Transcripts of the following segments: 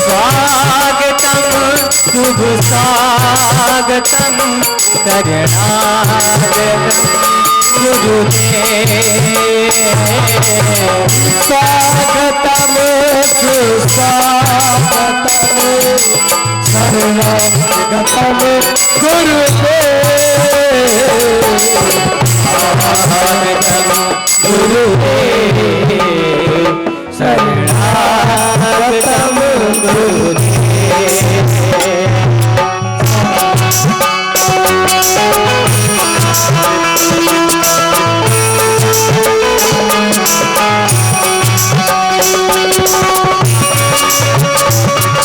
स्वागतम शुभ स्वागतम शरणागतम गुरुदेव स्वागतम सुस्वागतम शरणागतम गुरुदेव स्वागतम गुरुदेव शरणागतम गुरुदेव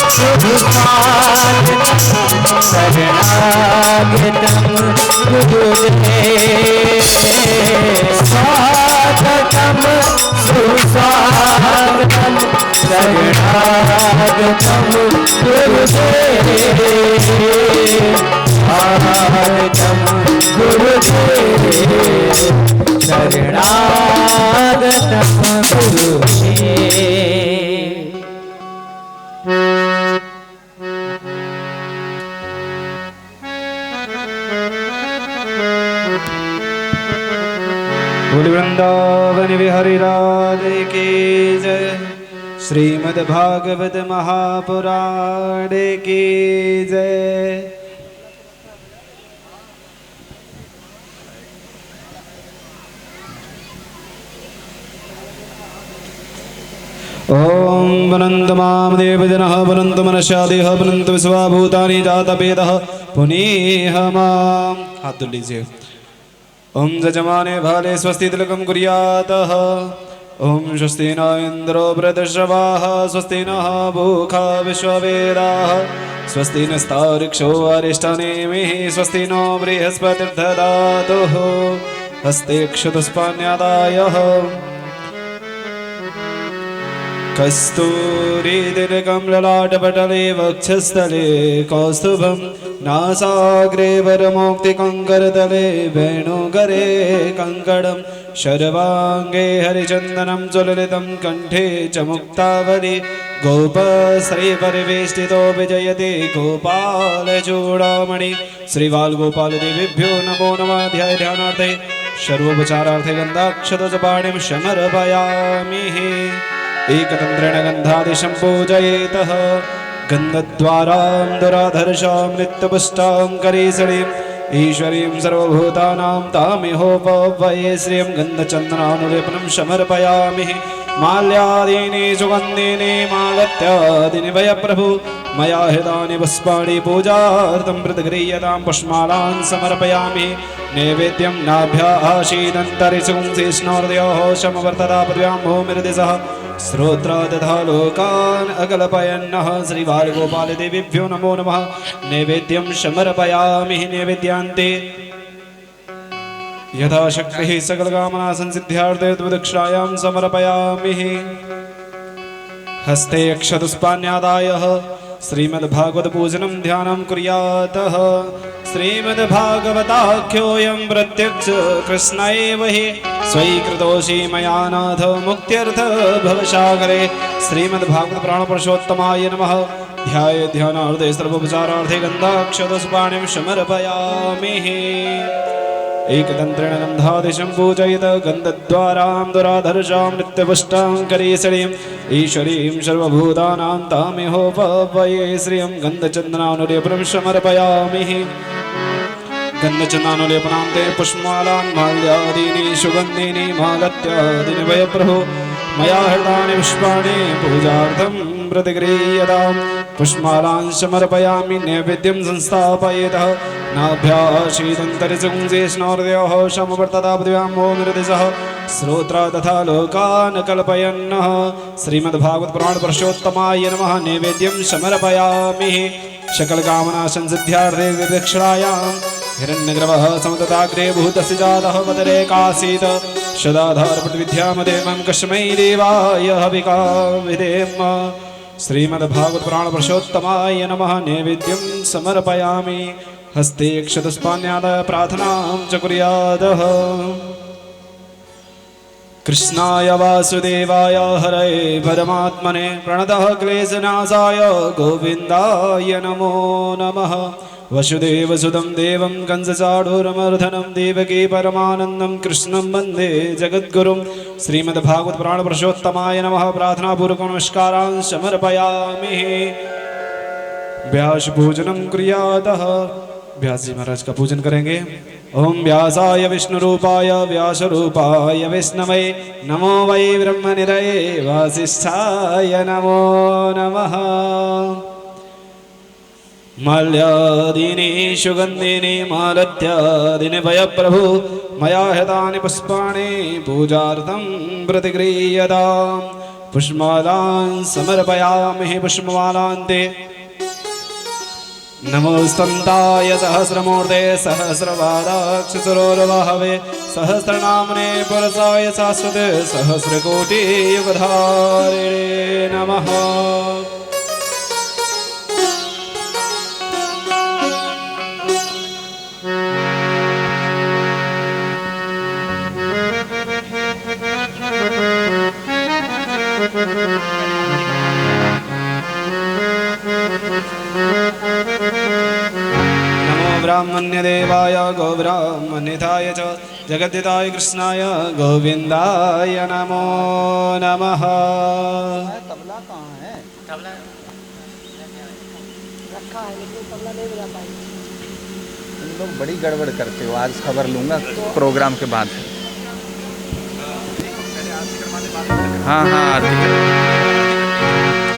शरणागतम गुरुदेव स्वागतम सुस्वागतम शरणागतम गुरुदेव स्वागतम गुरुदेव शरणागतम गुरुदेव। वृंदावन विहरि राधे की जय। श्रीमद् भागवत महापुराण की जय। ओम वनंत माम देवजनः वनंत मनस्यादेह वनंत विश्वाभूतानि जातवेदः पुनीह माम। हाथ धो लीजिए। ओम जजमाने भाले स्वस्ति तिलकं कुर्यातः। ओम स्वस्ति न इंद्रो वृद्धश्रवाः स्वस्ति नः भूखा विश्ववेदाः स्वस्ति नस्तार्क्ष्यो अरिष्टनेमिः स्वस्ति नो बृहस्पतिर्दधातुः हस्ते क्षुतुष्पान्यादायः कस्तूरीतिलकं ललाटपटले वक्षस्थले कौस्तुभं नासाग्रे वरमौक्तिकङ्करतले वेणुकरे कङ्कणं शर्वाङ्गे हरिचन्दनं ज्वललितं कण्ठे च मुक्तावली गोपश्रीपरिवेष्टितो विजयते गोपालचूडामणि। श्रीबालगोपालदेवीभ्यो नमो नमः। ध्यानार्थे सर्वोपचारार्थे गन्धाक्षतपाणिं समर्पयामि। एकतन्त्रेण गन्धादिशं पूजयेतः गन्धद्वारां दुराधर्षां नित्यपुष्टां करीसणीम् ईश्वरीं सर्वभूतानां तामिहोपवये श्रियं गन्धचन्दनानुलेपनं समर्पयामि। माल्यादीनि सुगन्धीनि मालत्यादीनि वय प्रभु मया हृतानि पुष्पाणि पूजार्थं प्रतिगृह्यतां पुष्पमालान् समर्पयामि। नैवेद्यं नाभ्याशीदन्तरिशुंसिष्णोर्दयोः समवर्तता पृथ्व्यां भूमिर्दिशः श्रोत्र तथा लोकान् अकल्पयन्नः श्रीबालगोपालदेवीभ्यो नमो नमः। नैवेद्यं समर्पयामि। नैवेद्यान्ते यथाशक्तिः सकलकामना संसिद्ध्यार्थे दक्षिणायां समर्पयामि। हस्ते अक्षतुष्पान्यादाय श्रीमद्भागवत पूजनं ध्यानं कुर्यातः। श्रीमद्भागवताख्योऽयं प्रत्यक्ष कृष्ण एव हि स्वीकृतोऽसि मया नाथ मुक्त्यर्थ भवसागरे। श्रीमद्भागवत पुराण पुरुषोत्तमाय नमः। ध्याये ध्यानार्थे सर्वोपचारार्थे गन्धाक्षतुष्पाणिं समर्पयामि। एकतन्त्रेण गन्धादिशं पूजयेत गन्धद्वारां दुराधर्षां नित्यपुष्टां करीसणीम् ईश्वरीं सर्वभूतानां तामिहोपवये श्रियं गन्धचन्दनानुलेपनं समर्पयामि। गन्धचन्दनानुलेपनान्ते पुष्पमालान् माल्यादीनि सुगन्धीनि मालत्यादीनि वय प्रभु मया हृतानि पुष्पाणि पूजार्थं प्रतिगृह्यतां पुष्पमालान् समर्पयामि। नैवेद्यं संस्थापयेतः नाभ्याशीदन्तरिशुंसिष्णोर्दयोः समवर्तता पृथिव्यां भूमिर्दिशः श्रोत्र तथा लोकान् कल्पयन्नः श्रीमद्भागवत पुराण पुरुषोत्तमाय नमः। नैवेद्यं समर्पयामि। सकलकामना संसिद्ध्यार्थे दक्षिणायां हिरण्यगर्भः समदताग्रे भूतस्य जातः पदरेकासीत् सदाधारपटविद्यामदेवं कस्मै देवाय हविका विधेम। श्रीमद्भागवत पुराण पुरुषोत्तमाय नमः। नैवेद्यं समर्पयामि। हस्ते क्षतुष्पान्यादाय प्रार्थनां च कुर्यादः। कृष्णाय वासुदेवाय हरये परमात्मने प्रणतः क्लेशनाशाय गोविन्दाय नमो नमः। वसुदेवसुतं देवं कंसचाणूरमर्दनं देवकी परमानन्दं कृष्णं वन्दे जगद्गुरुं। श्रीमद्भागवत पुराण पुरुषोत्तमाय नमः। प्रार्थनापूर्वक नमस्कारान् समर्पयामि। व्यास पूजनं कुर्यातः। व्यास जी महाराज का पूजन करेंगे। ओम व्यासाय विष्णुरूपाय व्यासरूपाय विष्णवे नमो वै ब्रह्मनिधये वासिष्ठाय नमो नमः। माल्यादीनि सुगन्धिनि मालत्यादीनि भयप्रभु मया हतानि पुष्पाणि पूजार्थं प्रतिगृह्यताम्। पुष्पमालां समर्पयामि पुष्पमालान्ते। नमोस्तन्ताय सहस्रमूर्ते सहस्रपादाक्षसरोर्वहवे सहस्रनाम्ने पुरुषाय शाश्वते सहस्रकोटियुगधारिणे नमः। नमो ब्राह्मण्यदेवाय गोब्राह्मण्यताय च जगद्दिताय कृष्णाय गोविन्दाय नमो नमः। तबला कहाँ है? तबला रखा है लेकिन तबला नहीं बजा पाई। तुम लोग बड़ी गड़बड़ करते हो। आज खबर लूँगा प्रोग्राम के बाद। हाँ हाँ आरती